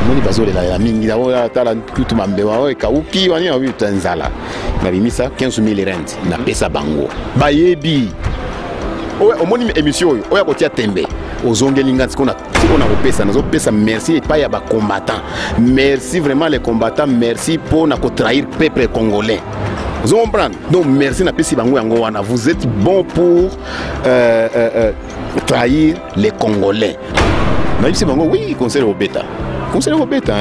moni bazolela ya mingi na tala tout mambewa kauki wani na Tanzala na bimisa 15 000 rand na pesa bango bayebi oya omoni émission oya kotia tembe ozongelinga tikona kopesa nazo pesa merci et pas ya ba combattants merci vraiment les combattants merci pour na ko trahir peuple congolais. Vous comprenez? Donc merci na pesi bango yango wana vous êtes bon pour trahir les Congolais. Na pesi bango oui conseil au bêta. Conseil au bêta.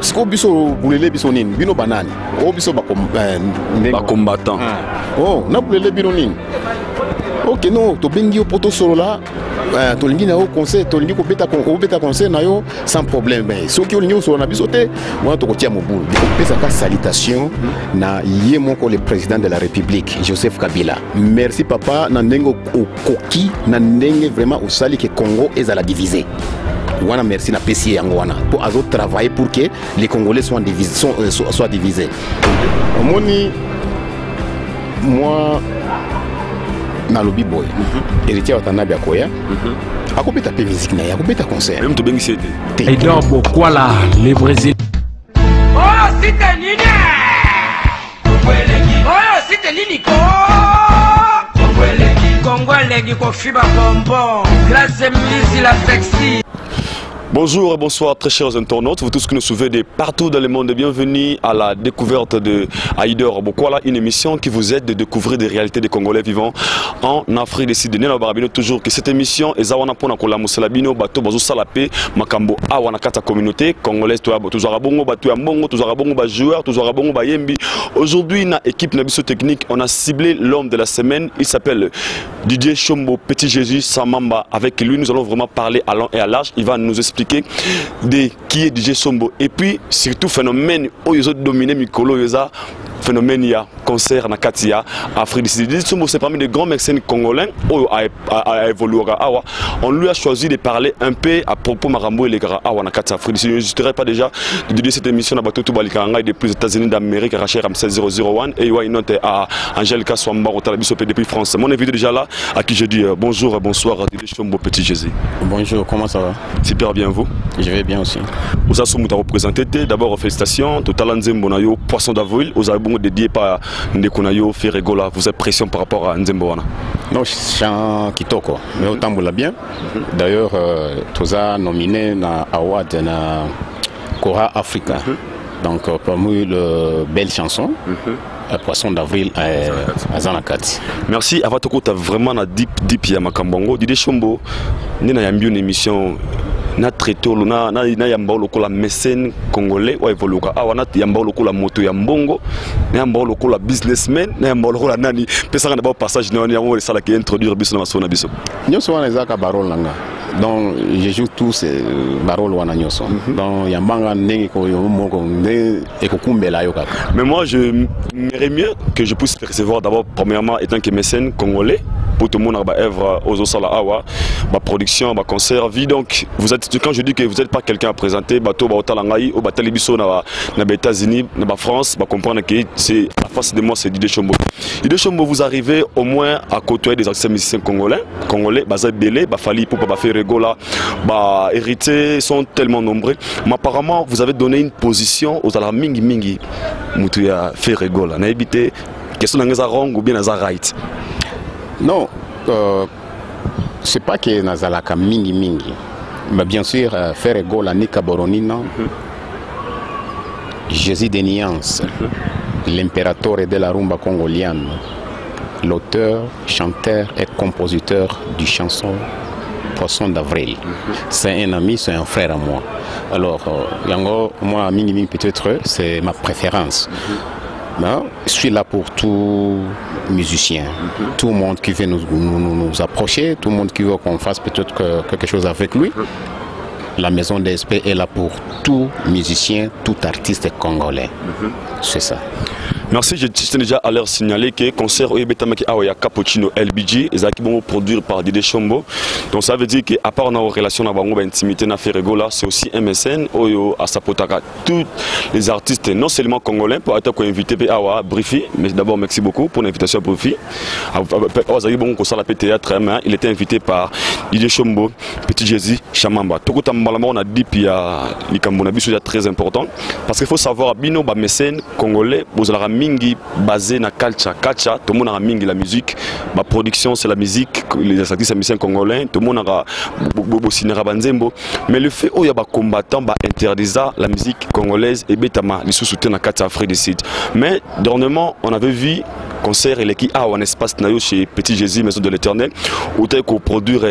Siko biso bulele biso nini bino banani. O biso ba combattant. Oh na bulele bino nini. Ok non to bengi poto solo là. Tolingi na au conseil tolingi ko beta conseil na yo sans problème ben soki olingi so na bisote moi to kotia mobulu pesa ka salutation na yé moko le président de la République Joseph Kabila. Merci papa na ndengo koki na ndenge vraiment au sali que Congo est à la diviser. Wana merci na pesi yango wana pour azo travailler pour que les Congolais soient divisés. Omoni moi na lobby boy héritier watanabi akoya akopeta pe musique na akopeta concert même to bengi CD et donc pourquoi là les Brésiliens oh c'était nini oh c'était nini Congolais ko fiba bonbon grâce musique la sexy. Bonjour et bonsoir très chers internautes, vous tous qui nous suivez de partout dans le monde, bienvenue à la découverte de Aider Bokwala, une émission qui vous aide de découvrir des réalités des Congolais vivant en Afrique du Sud. Toujours que cette émission est Zawana Pona Kola Mousselabino, Bato Bazo Salapé, Makambo Awana Kata communauté congolaise, toujours à Bongo, Bato Ambongo, toujours à Bongo, Ba joueur, toujours à Bongo, Ba Yembi. Aujourd'hui, dans l'équipe Nabiso Technique, on a ciblé l'homme de la semaine, il s'appelle Didier Chombo, Petit Jésus, Samamba. Avec lui, nous allons vraiment parler à long et à large. Il va nous expliquer de qui est DJ Sombo et puis surtout phénomène où ils ont dominé Mikolo Yoza phénomène il y a concert na Katia Afrique du Sud. DJ Sombo c'est parmi les grands médecins congolais où a évolué awa. On lui a choisi de parler un peu à propos Marambo et les gars awa na Katia Afrique du Sud. Je n'hésiterai pas déjà de dédier cette émission à Batoto Balikanga depuis les États-Unis d'Amérique à Rachel Ramsey 001 et une note à Angelica Swamba au Talabisopé depuis France. Mon invité déjà là à qui je dis bonjour et bonsoir DJ Sombo Petit Jésus. Bonjour, comment ça va? Super bien vous? Je vais bien aussi. Vous avez représenté d'abord félicitations, Total Nzembo Poisson d'avril, vous avez dédié par Ndekunayo Ferregola, vous êtes pression par rapport à Nzembo? Non, je chante Kitoko, mais autant vous l'a bien. D'ailleurs, tu as nominé na Award na Cora Africa. Donc parmi les belles chansons. Poisson d'avril à Zanakati. Merci. Avant tout, tu as vraiment na deep ya Makambongo. Didier Chombo, ni na yambi une émission na traité na yamba lokola mécène congolais ou évoluka awa na yamba lokola moto ya mbongo na yamba lokola businessman na yamba lokola nani pesa na ba passage na yango le sala qui introduire biso na masona biso nyoso wana ezaka barol nanga donc je joue tous ces barol wana nyoso donc yambanga ndenge ko moko nde ekokumbela yo kaka. Mais moi je m'aimerais mieux que je puisse recevoir d'abord premièrement étant que mécène congolais pour tout le monde ba œuvre aux sala awa ba production ba concert vie. Donc vous êtes, quand je dis que vous n'êtes pas quelqu'un à présenter bateau ba otalangai ou ba talibiso na États-Unis na ba France ba comprendre que c'est à face de moi c'est Didier Chombo. Didier Chombo, vous arrivez au moins à côtoyer des anciens musiciens congolais baza belé ba fali pour ba faire regola ba héritiers sont tellement nombreux mais apparemment vous avez donné une position aux ala mingi mutu ya faire regola na éviter question na wrong ou bien na right. Non, c'est pas que nazalaka mingi. Mais bien sûr, faire égaux à Nika Boronina, Jésus de Niance, l'impérateur de la rumba congolienne, l'auteur, chanteur et compositeur du chanson Poisson d'avril. C'est un ami, c'est un frère à moi. Alors, Yango, moi, mingi peut-être, c'est ma préférence. Non, je suis là pour tout musicien, tout le monde qui veut nous approcher, tout le monde qui veut qu'on fasse peut-être quelque chose avec lui. La maison d'ESP est là pour tout musicien, tout artiste congolais. C'est ça. Merci, je tiens déjà à leur signaler que le concert Oyebetamaki Aoya Cappuccino LBG, ils vont produire par Didier Chombo. Donc ça veut dire qu'à part nos relations avec l'intimité na Ferregola, c'est aussi MSN, Oyo, Asapotaka, tous les artistes, non seulement congolais, pour être invités à Brifi, mais d'abord merci beaucoup pour l'invitation à Brifi. Il était invité par Didier Chombo, Petit Jésus, Chamamba. Tout le monde on a dit puis c'est très important parce qu'il faut savoir bino ba mécène congolais vous avez mingi basé na culture tout le monde a mingi la musique ma production c'est la musique les artistes musiciens congolais tout le monde a cinéma banzembo mais le fait où il y a ba combattants ba interdisa la musique congolaise et betama les sous-soutien na Katia Afrique du Sud mais dernièrement on avait vu concert et qui a un espace nayo chez Petit Jésus Maison de l'Éternel où tu as produire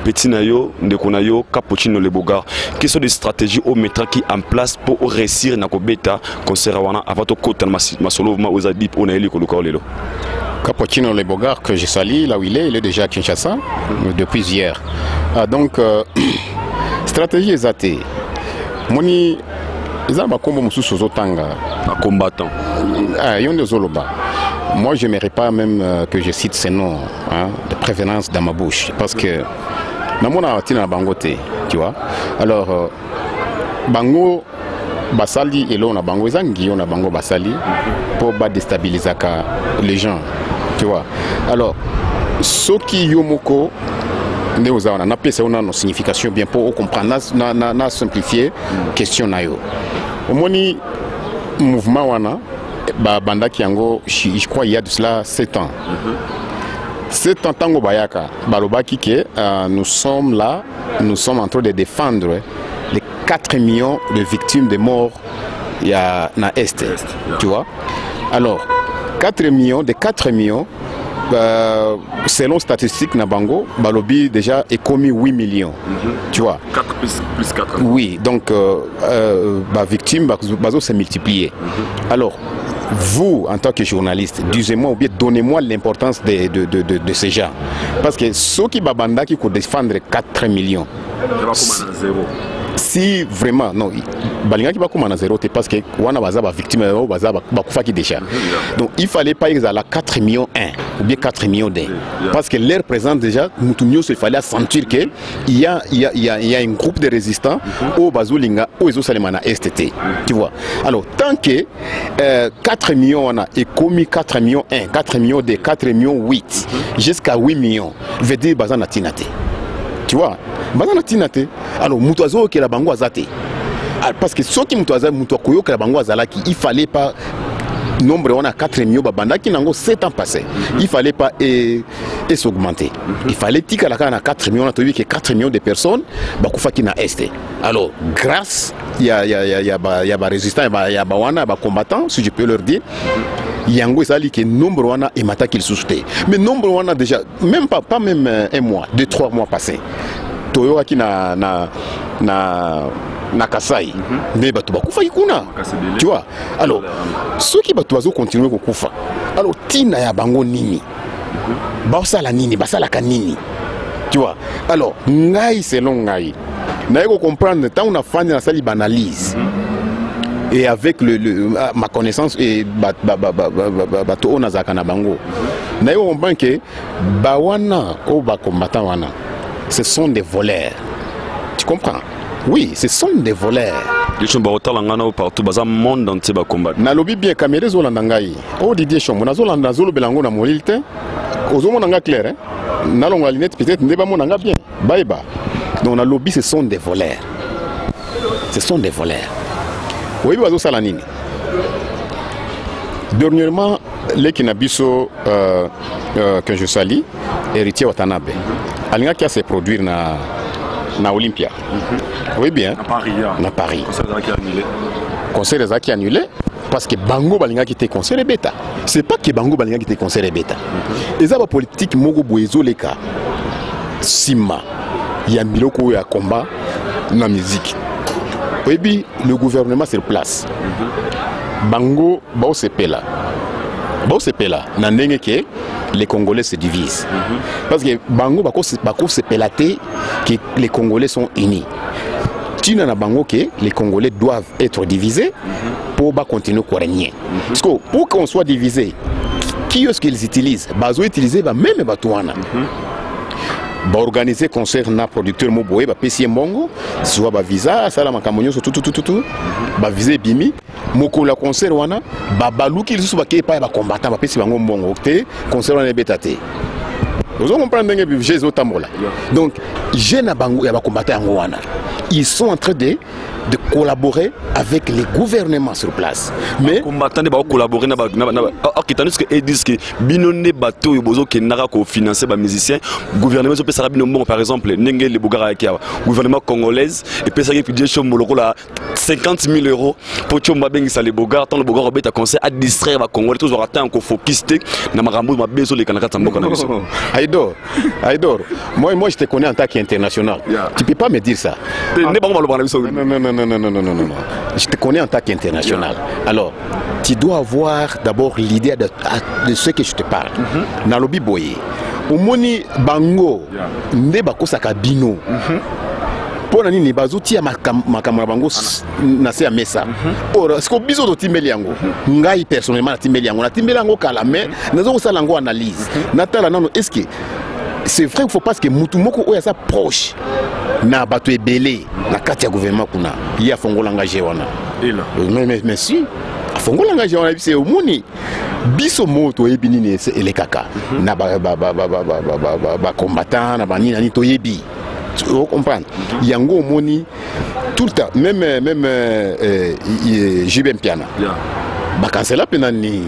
Petit Nayo Ndekonayo Cappuccino Le Bogar qui sont des stratégies au mettre qui en place pour réussir na ko beta concert wana avant to kota ma solo ma ozadip on a élu ko lelo Cappuccino Le Bogar que je salue là où il est déjà à Kinshasa depuis hier. Donc stratégie exatée moni ezaba kombo mususu zotanga combattant yonde zoloba. Moi, je n'aimerais pas même que je cite ces noms de prévenance dans ma bouche. Parce que, dans mon article, bangoté, tu vois. Alors, bango, basali, et là, on a bango, on a bango, basali, pour déstabiliser les gens, tu vois. Alors, ce qui yomoko, on a appelé une signification bien pour comprendre, on a simplifié question nayo. Au moins, mouvement wana. Banda Kiango, je crois il y a de cela 7 ans. 7 ans tango bayaka, balobaki ke nous sommes là, nous sommes en train de défendre les 4 millions de victimes de morts il y a na Est, tu vois. Alors 4 millions, de 4 millions, selon statistiques na Bango, Balobi déjà est commis 8 millions, tu vois. 4 plus 4. Oui, donc victimes, bazo s'est multiplié. Alors vous, en tant que journaliste, disez-moi ou bien donnez-moi l'importance de ces gens. Parce que ceux qui babanda qui peuvent défendre 4 millions. Si vraiment, non, balinga qui va comme à zéro, c'est parce que wana bazaba victime, bazaba bakufa qui déjà. Donc il fallait pas ils à la 4 millions 1 ou bien 4 millions 1. Parce que l'air présente déjà, il fallait sentir que il y a un groupe de résistants au Bazulinga, au Ezosalemana STT. Tu vois. Alors tant que 4 millions on a et commis 4 millions 1, 4 millions 2, 4 millions 8, jusqu'à 8 millions, veut dire bazana tinate. Tu vois, bazana tinate. Alors mutoazo que la bango azate. Parce que ceux qui mutoazo mutoakoyo que la bango azalaki, il fallait pas nombre on a 4 millions babanda qui n'ont 7 ans passés. Il fallait pas s'augmenter. Il fallait tika la kana 4 millions, on a trouvé que 4 millions de personnes bakufa qui na est. Alors grâce il y a ba résistants, il y a ba wana ba combattants si je peux leur dire. Yango sali que nombre wana et mata qu'il soustait. Mais nombre wana déjà même pas même un mois, 2-3 mois passés. Toyo qui na Kasai, mais batu bakufa ikuna. Tu vois. Alors ceux qui batu bazo continuer kukufa. Alors tina ya bango nini. Basala nini, basala kanini. Tu vois. Alors ngai selon ngai. Naiko comprendre tant on a fait na sali banalise. Et avec ma connaissance et bato onazaka na bango na yo comprend que bawana o ba combattant wana ce sont des voleurs, tu comprends? Oui, ce sont des voleurs. Les gens barotalangana partout baza monde entier ba combattre na lobi bien caméra zolanda ngai o Didier Chombo na zolanda zolo belango na molilite ozomona nga clair hein na longa lunette peut-être ndeba mona nga bien baiba. Donc na lobby ce sont des voleurs, ce sont des voleurs. Oui, bazo salanini. Dernièrement, les Kinabiso que je salue, héritier Watanabe, Alinga qui a se produire na Olympia. Oui bien. À Paris. Na Paris. Conseil des acquis annulé parce que Bango Balinga qui était conseil bêta. C'est pas que Bango Balinga qui était conseil bêta. Et ça va politique Mogo Boezo Leka. Sima. Il y a Miloko et à combat na musique. Oui, bien, le gouvernement sur place. Bango, bao sepela. Bao sepela. Nandenge que les Congolais se divisent. Parce que Bango, bako sepelate que les Congolais sont unis. tu n'as pas que les Congolais doivent être divisés pour continuer à régner. Parce que pour qu'on soit divisé, qui est-ce qu'ils utilisent? Ils ont utilisé même les Batouana. Organiser concert na producteur moboé ba pesi mbongo soit ba visa sala makamonyo tout ba visa bimi moko la concert wana ba baluki lisusu ba kepa ba combattant ba pesi bango mbongo te concert wana betate vous comprenez que Jésus tambola donc jeune bango ya ba combattant yango wana ils sont en train de collaborer avec les gouvernements sur place. Mais combattants va collaborer na tandis que ils disent que binone bateau bozo ke nara ko financer ba musiciens gouvernement so pesa bino bon par exemple nenge le bogara ki gouvernement congolaise et pesa ki pidie chombo lokola 50 000 € pour chomba bengisa le bogara tant le bogara beta conseil à distraire ba congolais tous aura ko focus na marambo ma bezo le kanaka tamboka na biso. Aïdor moi je te connais en tant qu'international. Tu peux pas me dire ça. Non. Je te connais en tant qu'international. Alors, tu dois avoir d'abord l'idée de ce que je te parle. Nalobi boye. Omoni bango nde bakosaka bino. Pour nani ni bazuti ya makamara bango na se mesa. Or, est-ce que biso do timbeli yango? Ngai personnellement na timbeli yango. Na timbeli yango kala mais nazo sala yango analyse. Natala nano est-ce que c'est vrai qu'il faut pas que mutumoko oya sa proche na bato ebele na kati ya gouvernement kuna ya fongola engagé wana mais si fongola engagé wana c'est omoni biso moto ebini ne ele kaka na ba combattant na bani nani to yebi tu comprends yango omoni tout le temps même JBM Piana bakansela pena ni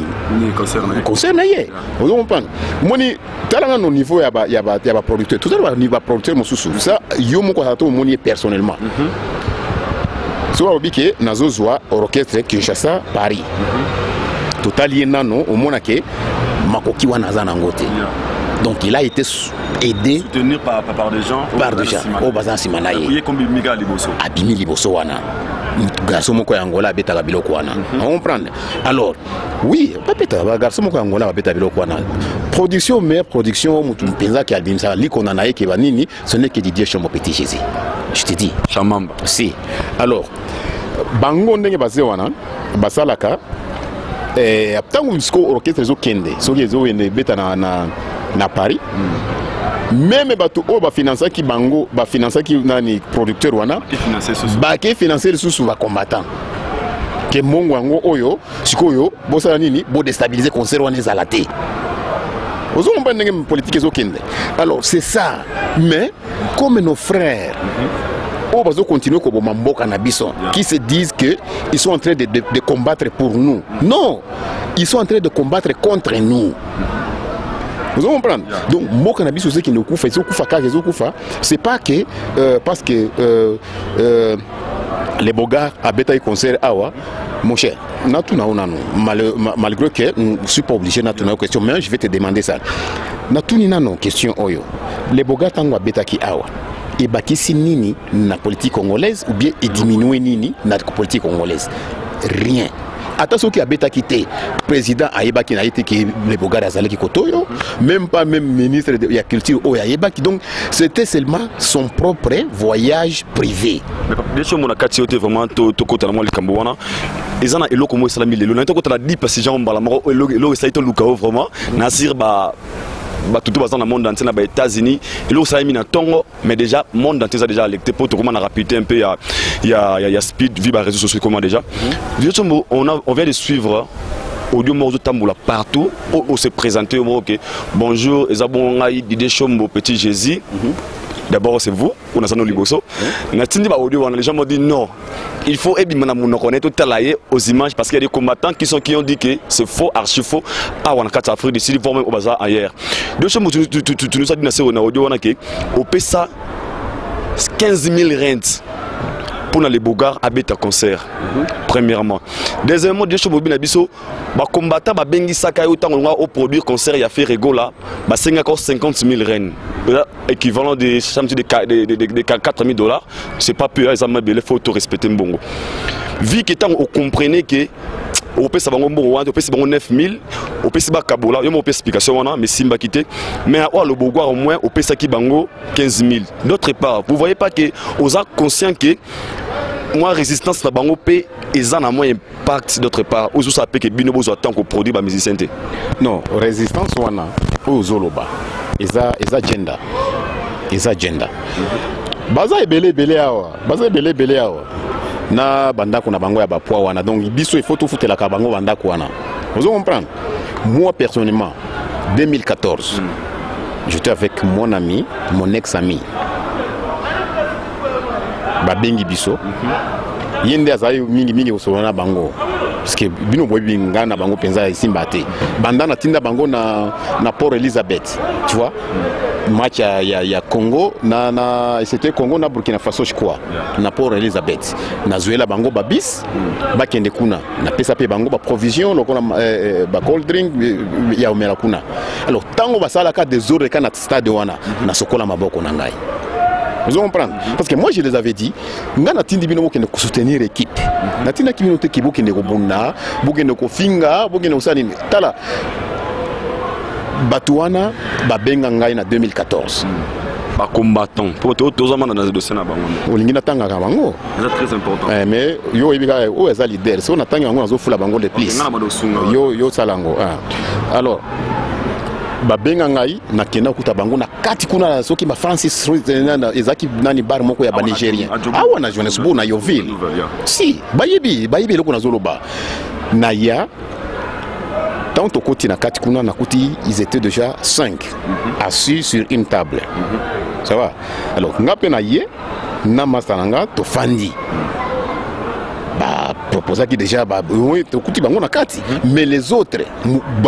concerne ye vous comprenez moni talanga no niveau ya ba producteur tout ça niveau producteur mosusu ça yo moko ato moni personnellement so obike nazozwa orchestre Kinshasa Paris total yenano omona ke makoki wana zana ngote donc il a été aidé soutenu par des gens au bazan simanaye oui comme Mika Liboso abimi liboso wana garçon moko yangola betaka biloko wana on comprend alors oui peut-être garçon moko yangola betaka biloko wana production meilleure production mutu mpenza ki album ça liko na naye ke banini ce n'est que Didier Chombo Petit Jésus je te dis Chamamba si alors bango ndenge basé wana basalaka tango msiko orchestre zo kende soki ezo ene beta na Paris même bato o ba financer ki bango ba financer ki nani producteur wana ba ke financer le sous ba combattant ke mongo ngo oyo sikoyo bo sala nini bo déstabiliser concert wana ezalate ozo mba ndenge politique ezo kende alors c'est ça mais comme nos frères on va continuer comme Mamboka Nabiso qui se disent que ils sont en train de combattre pour nous. Non, ils sont en train de combattre contre nous. Vous comprenez? Donc, Mboka Nabiso c'est qui nous koufa, c'est pas que parce que les bogards à Betaï concert awa, mon cher, malgré que je suis pas obligé de une question, mais je vais te demander ça. Natuni nano question oyo. Les bogards tango à Betaï awa. Et bakisi nini na politique congolaise ou bien et diminuer nini na politique congolaise? Rien. Attention qui a bêta quitté président Aïba qui n'a été que les bogards azalaki kotoyo, même pas même ministre de la culture au Aïba qui donc c'était seulement son propre voyage privé. Bien sûr mon akati était vraiment to kota na mo likamboana. Ezana eloko mo salami lelo na to kota la 10 parce que Jean Balamaro eloko ça ito lukao vraiment nasir ba tout dans le monde entier, les États-Unis, et là ça a mis dans Tongo, mais déjà le monde entier a déjà alerté pour tout comment on a rapidé un peu il y a speed via les réseaux sociaux comment déjà. On vient de suivre audio morceau tamboula partout où se présenter au OK. Bonjour, Ezabongaï Didier Chombo Petit Jésus. D'abord c'est vous, on a ça nos liboso. Les gens m'ont dit non, il faut reconnaître tout aux images parce qu'il y a des combattants qui ont dit que c'est faux, archi faux. Ah, on a 4 Afrique d'ici, ils vont même au bazar ailleurs. Deux choses, tu nous as dit dans audio, on paie ça 15 000 rentes pour les bogards à bêta concert. Premièrement. Deuxièmement, deux choses, les combattants qui bengi saka au produire concert, il y a fait rigola, c'est encore 50 000 rennes. Équivalent de 4 000 $, c'est pas peu, il faut respecter Mbongo. Vu que vous comprenez que au pesa bango mbongo wana, au pesa bango 9000, au pesa ba kabola, yo mo pesa explication wana, mais simba quitté, mais à le Bogoir au moins au pesa ki bango 15000. D'autre part, vous voyez pas que aux actes conscients que moi résistance na bango pe ezan a moins impact d'autre part, aux ça peut que bino bozo attend ko produit ba musicien té. Non, résistance wana au zoloba. Eza agenda. Eza agenda. Baza ebele awa, na bandako na bango ya bapwa wana, donc biso il faut tout foutre la kabango bandako wana. Vous comprenez? Moi personnellement 2014 j'étais avec mon ami, mon ex-ami babengi biso yende azayi mingi usolana bango parce que bino boy binga na bango penza isimba te banda na tinda bango na Port Elizabeth, tu vois, match ya Congo na c'était Congo na Burkina Faso je crois, na Port Elizabeth na zuela bango babis bakende kuna na pesa pe bango ba provision lokona ba cold drink ya omela kuna. Alors tango basala ka des ordres kana stade wana na sokola maboko na ngai. Vous comprenez? Parce que moi je les avais dit, ngana tindi bino bokende ko soutenir équipe. Na tinda kiminote ki bokende ko bunda, bokende ko finga, bokende osani tala. Batuana babenga ngai na 2014. Ba combattant. Pour tout aux amana dans dossier na bango. Olingi na tanga ka bango. C'est très important. Mais yo ebika o eza leader. So na tanga bango azo fula bango le plus. Yo salango. Alors babenga ngai na kena kuta bango na kati kuna soki ba Francis ezaki nani bar moko ya ba Nigérien awa na Johannesburg na Yoville si bayibi loko na zoloba na ya tant au côté na kati kuna na kuti ils étaient déjà 5 assis sur une table, ça va. Alors ngape na ye na masananga to fandi ba proposa qui déjà ba to kuti bango na kati, mais les autres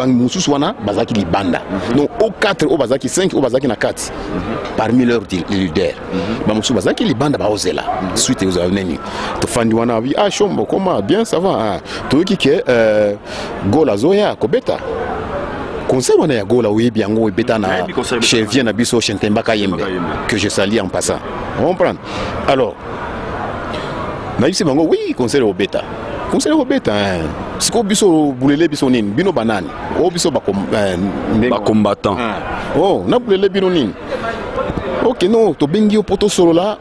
mususu wana bazaki libanda, donc au 4 au bazaki 5 au bazaki na kati parmi leurs leaders ba mususu bazaki libanda ba ozela suite aux avenus to fandi wana bi ah chombo comment bien ça va to ki ke gola zoya kobeta conseil wana ya gola oyebi yango obeta na chevien na biso Chentemba Kayembe que je salue en passant, on comprend. Alors naïsi bango oui conseil obeta siko biso bulele biso nini bino banani o biso ba combattant oh na bulele bino nini ok non to bengi poto solo là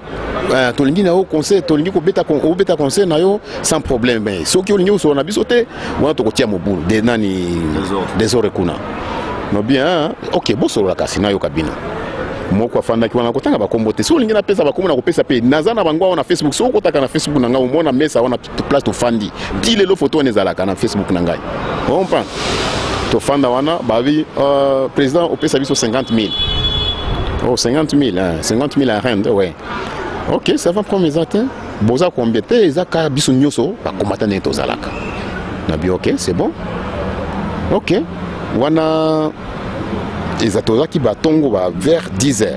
to lingi na o conseil to lingi ko beta conseil na yo sans problème, mais soki o lingi solo na biso te wana to ko tia mobulu de nani désordre kuna no bien ok bo solo la kasi na yo kabino moko afanda ki wana kotanga ba kombote so lingi na pesa ba komona ko pesa pe nazana bango na Facebook so ko taka na Facebook na nga o mona mesa wana place to fandi ti lelo photo ne zalaka na Facebook na ngai on prend to fanda wana ba vi président o pesa biso 50000 oh 50000 à rendre ouais ok ça va prendre mes attentes boza ko mbete ezaka biso nyoso ba komata ne to zalaka na bi ok c'est bon ok wana ezatoza ki batongo ba vers 10h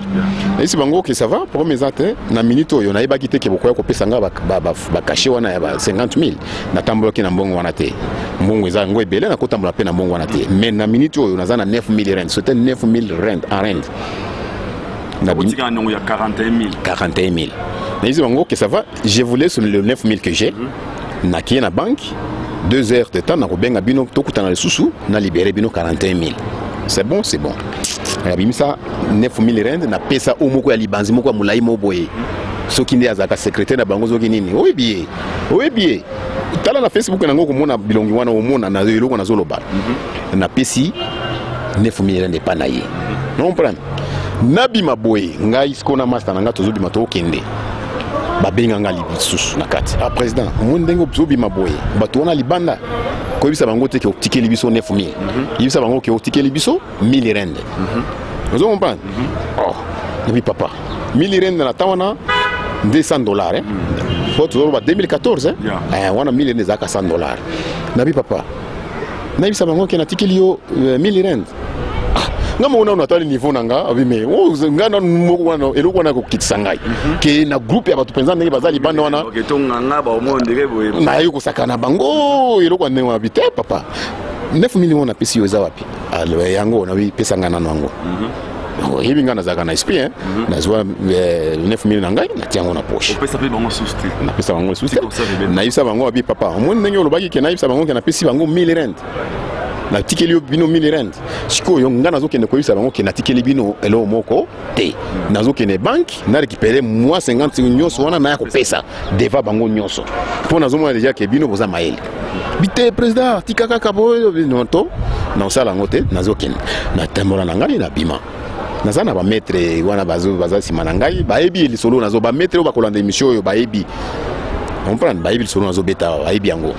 et si bango que ça va pour mes attentes na minute oyo na yeba kite ke bokoya ko pesa nga ba caché wana ya ba 50000 na tambola ki na mbongo wana te mbongo eza ngo ebele na kotambola pe na mbongo wana te, mais na minute oyo nazana 9000 rand, c'était 9000 rand en rand na botika non ya 41000 mais ils bango que ça va, je voulais sur le 9000 que j'ai na ki na banque 2 heures de temps na ko benga bino to kutana le susu na libérer bino 41000. C'est bon, c'est bon. Abimisa 9000 rand na pesa o moko ya libanzi moko ya mulai moboye. Soki ndi azaka secrétaire na bango zoki nini? Oyebiye. Tala na Facebook na ngoko mona bilongi wana o mona na eloko na zoloba. Na pesi 9000 rand pa na ye. Non comprendre. Nabi maboye ngai skona master na ngato zobi mato okende. Babenga ngali susu na kati. Ah président, mon ndengo zobi maboye. Bato wana libanda. Ko bisa bango te ke optike libiso 9000. Bisa bango ke optike libiso 1000 rand. Vous comprenez? Oh, oui papa. 1000 rand na tawana $200 Faut 2014 wana 1000 rand zaka $100. Nabi papa. Na bisa bango ke na tikeli yo 1000 rand. Ngama una tali niveau nanga abime o ngana moko wana eloko wana ko kitsangai ke na groupe ya batu penza ndenge bazali banda wana ke tonga ngaba o monde ke boye na yo ko sakana bango eloko ndenge wabite papa 9 millions na pesi yo za wapi alors yango na wi pesa ngana nango Oui, il y a un esprit, hein. Il y a 9 000 nangai, il y a un poche. On peut s'appeler Bango Souste. On peut s'appeler Bango Souste. Naïf Sabango a dit papa. Moi, je ne sais pas si Sabango a payé 1000 rentes. Na tikeli bino 1000 rand siko yo nga nazo kende koyisa bango ke na tikeli bino elo moko te nazo kende banque na récupérer moi 50 nyonso wana na ya kopesa deva bango nyonso po nazo mona déjà ke bino boza maele bité président tikaka kabo no to na sala ngote nazo kende na tembola na ngai na bima naza na ba maître wana baza sima na ngai baebi lisolo nazo ba maître ba kolanda émission yo baebi on prend baebi lisolo nazo beta baebi yango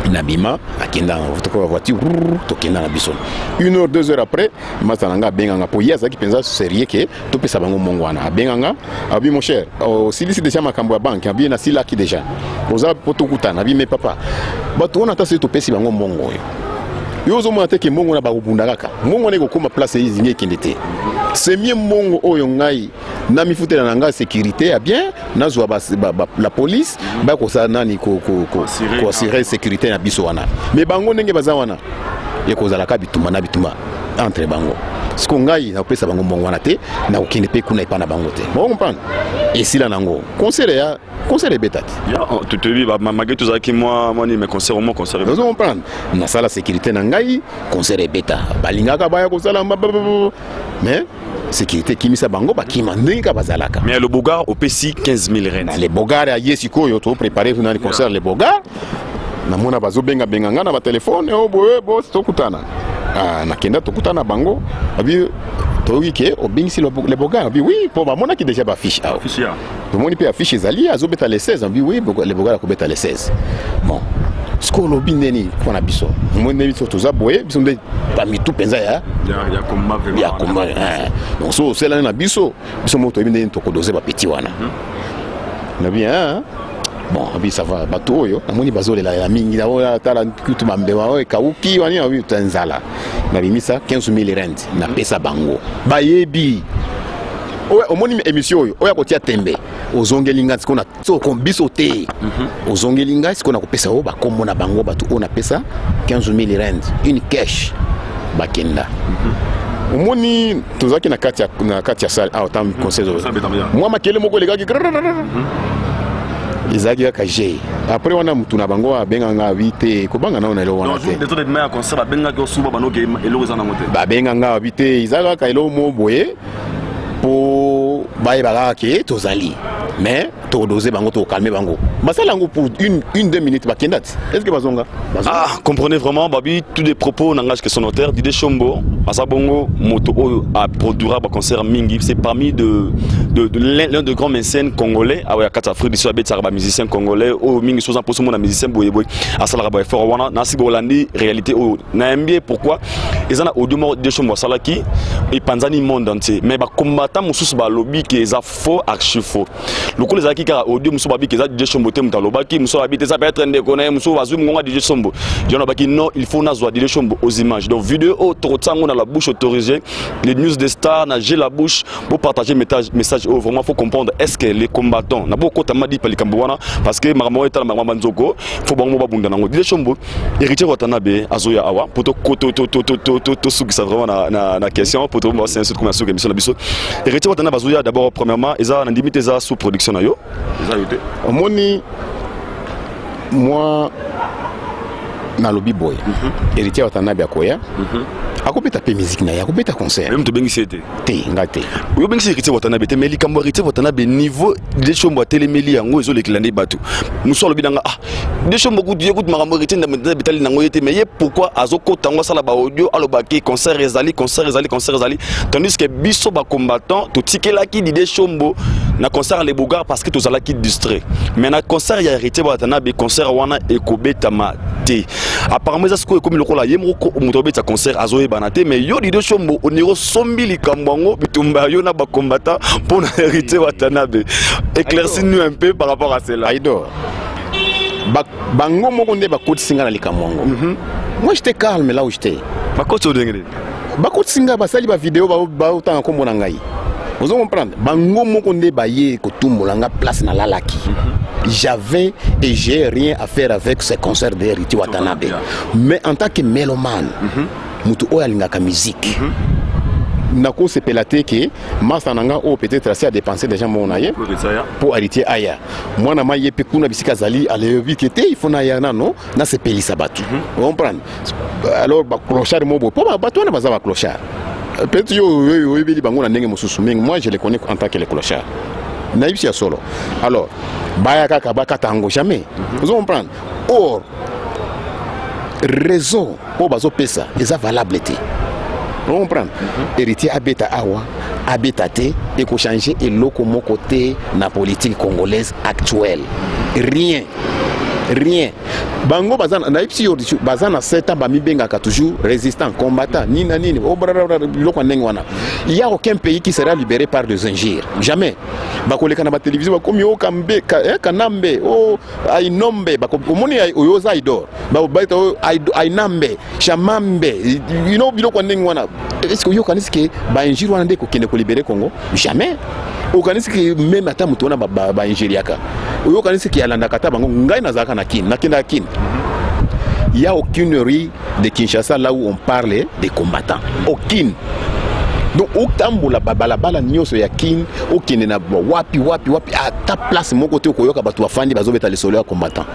Nabima, akenda na voiture, tokenda na bison. 1 heure, 2 heures après, Masananga benganga pour hier ça qui pensa sérieux que to pesa bango mongwana. Benganga, abi mon cher, si ici déjà makambo banque, abi na sila ki déjà. Oza potokutana, abi me papa. Ba to na ta se to pesi bango mongo. Yo zo monate ke mongo na ba kubundaka. Mongo ne ko koma place izinge kindete. C'est mieux mongo oyo ngai na mifutela na nga sécurité a bien nazwa la police ba ko sa nani ko assurer sécurité na biso wana mais bango ndenge baza wana ye ko zala ka bituma na bituma entre bango siko ngai na pesa bango mbongo wana te na okende pe kuna ipana bango te bon comprendre et sila nango conseil betati ya tu te dis malgré tout ça qui moi ni me conseil au moins conseil vous comprendre na sala sécurité na ngai conseil beta balingaka baya ko sala mais sécurité qui misa bango ba kima ndinga bazalaka mais le bogar au PC 15 000 rand les bogar ya yesiko yo to préparer dans les concerts les bogar na mona bazo benga ngana ba téléphone o bo tokutana na kenda tokutana bango abi to wike o bingisi les bogar abi oui pour ba mona ki déjà ba fiche to moni pe affiche zali azo beta les 16 abi oui les bogar ko beta les 16 bon skolo bineni kona biso mwene biso toza boye biso nde parmi tout penza ya combat donc so cela na biso moto bineni to kodoze ba petit wana na bien bon abi ça va bato oyo namoni bazolela ya mingi na oya tala kutu mambewa oyo kauki wani abi tanzala na bimisa 15 000 rand na pesa bango bayebi oya omoni émission oyo oya kotia tembe ozongelinga sikona so kombiso te ozongelinga sikona kopesa o bakombo na bango batu o na pesa 15 000 rand une cash bakenda omoni tozaki na kati ya salle autant conseil moi makele moko legaki izaki akaje après wana mutu na bango abenganga vite kobanga na elo wana te de tout de concert abengaki osuba banoke elo za na mote babenganga vite izaka ka elo mo boye pour baye bagaki tozali mais to doser bango to calmer bango basalango pour une 2 minutes bakenda est-ce que bazonga comprenez vraiment babi tous des propos n'engage que son auteur Didé Chombo asabongo moto a produira ba concert mingi c'est parmi l'un de grands mécènes congolais à Kata Afrique du Sud ba musicien congolais au mingi soza pour mon musicien boye asala ba fort wana nasi bolandi réalité au na mbie pourquoi ils en a audio mort Didé Chombo salaki et panzani monde entier mais ba combattant mususu ba lobby que eza faux archi faux lokolo ezaki kaka audio mususu babi que eza Didé Chombo te mutalobaki mususu babi ça peut être ndekona mususu bazui ngonga Didé Chombo jona baki non il faut nazwa Didé Chombo aux images donc vidéo autorotango na la bouche autorisée les news des stars na j'ai la bouche pour partager message vraiment faut comprendre est-ce que les combattants na beaucoup tama dit palikambo wana parce que maramo eta maramo nzoko faut bango babunda nango Didé Chombo héritier Watanabe azoya awa pour to sukisa vraiment na question pour to c'est un comme sur émission na biso héritier Watanabe azoya d'abord premièrement eza na limite eza sous production na yo eza yote omoni moi na lobby boy héritier Watanabe akoya akopeta pe musique na ya akopeta concert même to bengisi te ngate yo bengisi héritier Watanabe te mais likambo héritier Watanabe niveau Didé Chombo telemeli yango ezo lekilande batu muso lobi nanga Didé Chombo écoute makambo héritier ndambe betali nango yete mais ye pourquoi azokota ngo sala ba audio alobaki concert ezali tandis que biso ba combattant to tikelaki Didé Chombo na concert les bogards parce que to zalaki distrait mais na concert ya héritier Watanabe concert wana ekobeta ma te apparemment ça ko comme lokola yemoko mutobeta concert azoye banate mais yo Didé Chombo oniro sombi likambango bitumba yo na ba combattant pour na héritier Watanabe éclaircis-nous un peu par rapport à cela Aïdor bango moko nde bakoti singa na likambango moi j'étais calme là où j'étais bakoti odengere bakoti singa basali ba vidéo ba otanga kombo na ngai vous comprenez bango moko nde baye kotumbola nga place na lalaki j'avais et j'ai rien à faire avec ce concert de héritier Watanabe mais en tant que mélomane mutu oyo alingaka musique nako se pelate que master nanga o peut-être assez à dépenser déjà mon aye pour hériter aya moi na ma yepe kuna bisika zali ale vikete il faut na ya non na se pelisa batu on comprend alors ba clochard mo bo ba batu na baza ba clochard peut-être yo beli bango na ndenge mosusu mais moi je les connais en tant que les clochards naïbsi ya solo alors baya kaka bakatango jamais vous comprenez or raison pour bazo pesa eza valable té vous comprenez héritier abeta awa abeta té et ko changer et loko mon côté na politique congolaise actuelle rien bango bazana naïbsi yo bazana 7 ans ba mi bengaka toujours résistant combattant nina nini loko ndenge wana il y a aucun pays qui sera libéré par des injures jamais bakoleka na ba télévision bakomi o kambe kanambe o ainombe bakomoni oyoza idor baita ai nambe chamambe you know biloko ndenge wana est-ce que yo kanisi ba injure wana ndeko kende ko libérer Congo jamais o kanisi que même ata mutu wana ba injure yaka oyo kanisi ki alanda kata bango ngai nazaka na kin nakenda kin. Il y a aucune rue de Kinshasa là où on parle des combattants aucune. Donc otambola balabala nyoso ya kin okende na wapi à ta place mon côté okoyoka batu bafandi bazobeta les soldats combattants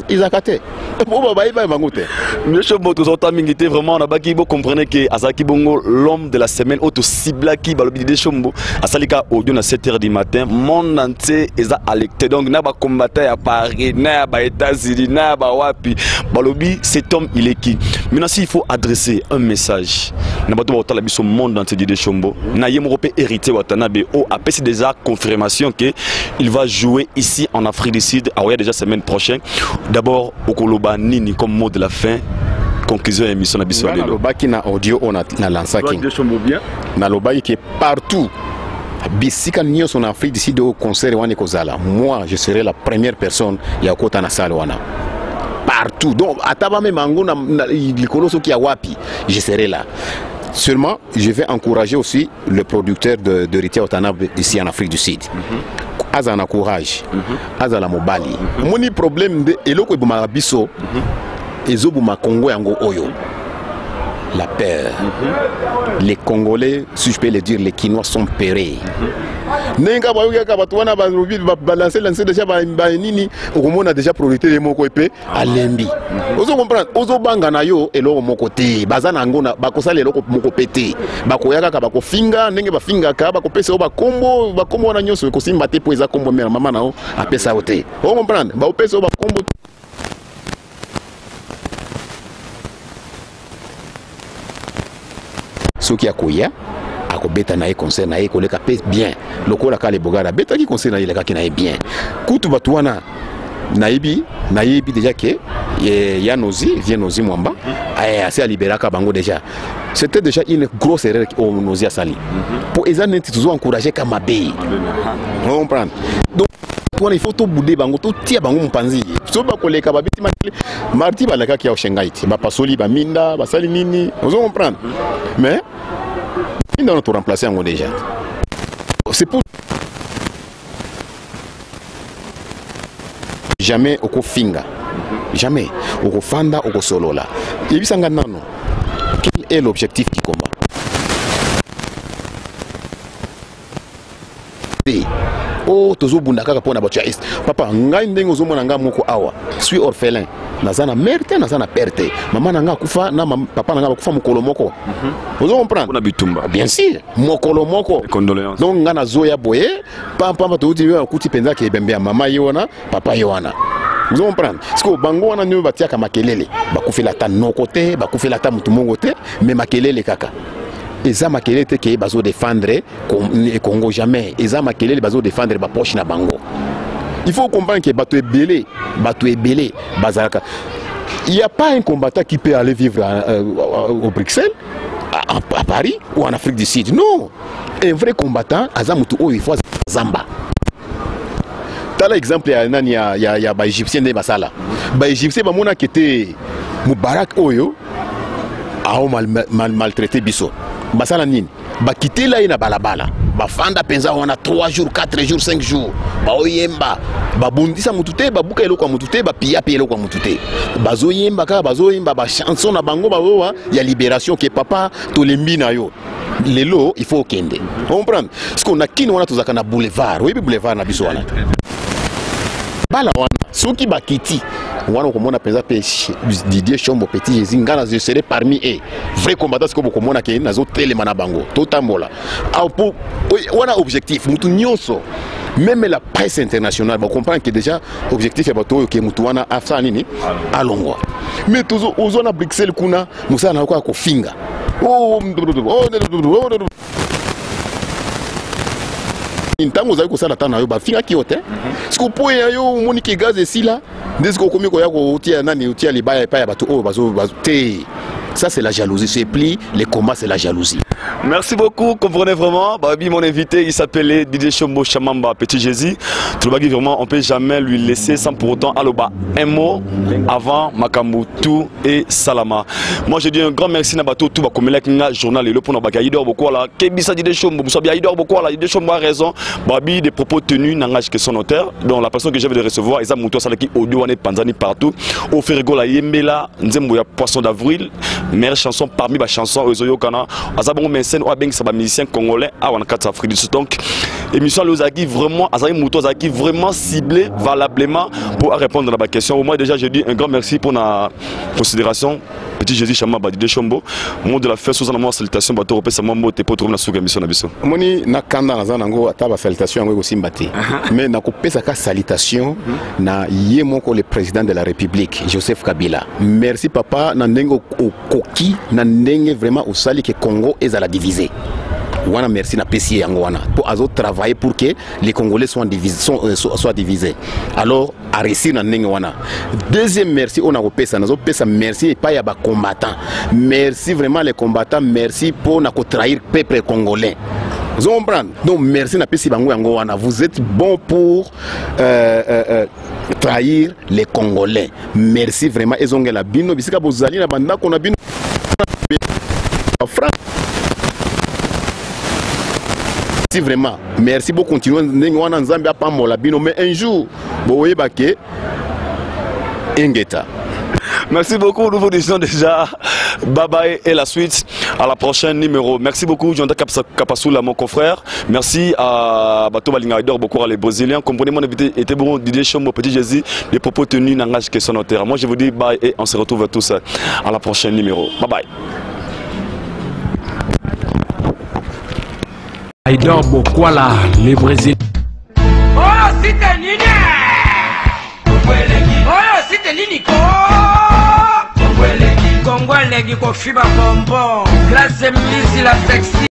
izakate bo baba iba bangote monsieur Boto zota mingité vraiment na baki bo comprenez que Azaki Bongo l'homme de la semaine auto cibla qui balobi de chombo asalika audio na 7h du matin monde entier eza alecté donc na ba combattant ya Paris na ba États-Unis na ba wapi balobi cet homme il est qui maintenant s'il faut adresser un message na bato ba otala biso monde entier de Chombo na yemoropé hérité Watanabe o a passé déjà confirmation que il va jouer ici en Afrique du Sud à déjà semaine prochaine. D'abord okoloba nini comme mot de la fin conclusion émission na biso lelo lobaki na audio on a lancé na lobaki qui partout bisika nyonso na Afrique du Sud au concert wana kozala moi je serai la première personne ya kota na salle wana partout donc ataba même mango na likoloso ki ya wapi je serai là. Seulement, je vais encourager aussi le producteur de Héritier Watanabe ici en Afrique du Sud. Azana courage, Azana mobali. Mon problème de eloko ibuma biso, ezobuma Congo yango oyo. La peur. Les Congolais, si je peux le dire, les Kinois sont peurés. Nenga bayoka ka batwana ba balancer déjà ba nini okomona déjà producteur de moko epé alembi. Ozo comprendre, ozo banga na yo eloko moko te, bazana ngona bakosala eloko moko pété. Bakoyaka ka bakofinga ndenge bafinga ka bakopesa o bakombo na nyonso ekosimba te po eza kombo mera mama na o apesa o te. O comprendre, ba opesa o bakombo soki akoya akobeta na concert na koleka pe bien lokola ka le bogara beta ki concert na ile ka ki na bien kutu batu wana naibi déjà que ya nozi mwamba assez à libérer ka bango déjà c'était déjà une grosse erreur au nozi sali pour ezane toujours encourager kama bei on comprend donc il faut tout bouder bango tout tia bango mpanzi so ba koleka ba biti marti ba laka ki ya shengaiti ba pasoli ba minda ba sali nini on comprend mais minda on to remplacer en déjà c'est pour jamais oko finga jamais oko fanda oko solola ibisanga nano quel est l'objectif du combat oh tozo bunda kaka pona bacha est papa ngai ndengo zo mona nga moko awa suis orphelin nazana merte nazana perte mama nanga kufa na papa nanga kufa mokolo moko vous comprenez on a bitumba bien sûr mokolo moko condoléances donc nga na zoya boye papa to uti kuti penza ke bembe mama yona papa yona vous comprenez parce que bango wana nyo batiaka makelele bakufela ta nokote bakufela ta mutu mongote mais makelele kaka eza makelele te ke bazo défendre Congo jamais eza makelele bazo défendre ba poche na bango. Il faut comprendre que bato ebele bazalaka. Il n'y a pas un combattant qui peut aller vivre au Bruxelles, à Paris ou en Afrique du Sud. Non, un vrai combattant azamutu o il faut zamba. T'as l'exemple il y a ba égyptien de basala. Ba égyptien ba mona qui était Moubarak oyo a maltraité biso. Basala nini ba quitter là ina balabala ba fanda penza wana 3 jours 4 jours 5 jours ba oyemba ba bundisa mutute ba buka eloko mutute ba pia eloko mutute bazoyemba ka bazoyemba ba chanson na bango ba ya libération que papa to lembi na yo lelo il faut kende comprendre parce qu'on a kini wana tozaka na boulevard oui boulevard na biso wana bala wana soki bakiti wana komona penza pe Didier Chombo Petit Jésus ngana je serai parmi eux vrai combattant ko komona ke nazo telema na bango totambola pour wana objectif mutu nyonso même la presse internationale on comprend que déjà objectif est bato ke mutu wana afsa nini alongwa mais tozo ozona Bruxelles kuna musa na ko finga ntango zali kosala tana yo bafinga kiote siko po ya yo monike gaz esila ndesiko komi ko ya ko tia nani tia libaya pa ya bato o bazo te. Ça c'est la jalousie, c'est pli, les combats c'est la jalousie. Merci beaucoup, comprenez vraiment. Babi, mon invité, il s'appelait Didier Chombo Chamamba Petit Jésus. Troubagi, vraiment, on ne peut jamais lui laisser sans pour autant Aloba. Un mot avant Makamoutou et Salama. Moi, je dis un grand merci Nabato, tout va comme le journal et le pour Nabaka. Il dort beaucoup là. Kebisa Didier Chombo, il dort beaucoup là. Didier Chombo a raison. Babi, des propos tenus, n'engage que son auteur. Donc, la personne que j'avais de recevoir, Isa Moutou Salaki, Audio, Panzani partout. Au Ferrigo, la Yemela, Nzembo, Poisson d'avril. Meilleure chanson parmi les chansons Ozoyo Kana Azabongo Mensen ou Abeng Saba musicien congolais à Wanakata Afrique du Sud. Donc émission Lozaki vraiment Azari Mouto Zaki vraiment ciblé valablement pour répondre à la question. Au moins déjà je dis un grand merci pour la considération. Petit Jésus Chama Didier Chombo monde de la fête sous un salutation bateau européen ça m'a te pour trouver la sous émission na biso. Moni na kanda na zanango ataba salutation ngo simbati. Mais na ko pesa ka salutation na yemoko le président de la République Joseph Kabila. Merci papa na ndengo koki na ndenge vraiment osali que Congo est à la diviser. Wana merci na pesi yango wana pour azo travailler pour que les Congolais soient divisés. Alors à réussir na ndenge wana. Deuxième merci on a repesa nazo pesa merci pas ya ba combattants. Merci vraiment les combattants, merci pour na ko trahir peuple congolais. Vous comprenez? Donc merci na pesi bango yango wana. Vous êtes bon pour trahir les Congolais. Merci vraiment ezongela bino bisika bozali na banda kona bino vraiment merci beaucoup continuer wana nzambe apambola bino mais un jour boye baké ingeta. Merci beaucoup, nous vous disons déjà bye bye et la suite à la prochaine numéro. Merci beaucoup Jonathan Kapassoula mon confrère. Merci à Bato Balinga Idor beaucoup à les Brésiliens. Comprenez mon invité était bon Didier Chombo Petit Jésus, les propos tenus n'engagent que son auteur. Moi je vous dis bye et on se retrouve tous à la prochaine numéro. Bye bye. Aïdor Bokwala, les Brésiliens. Oh, c'était Nini! Oh, c'était Nini! Kongolegi ko fiba bonbon. Glace misi la sexy.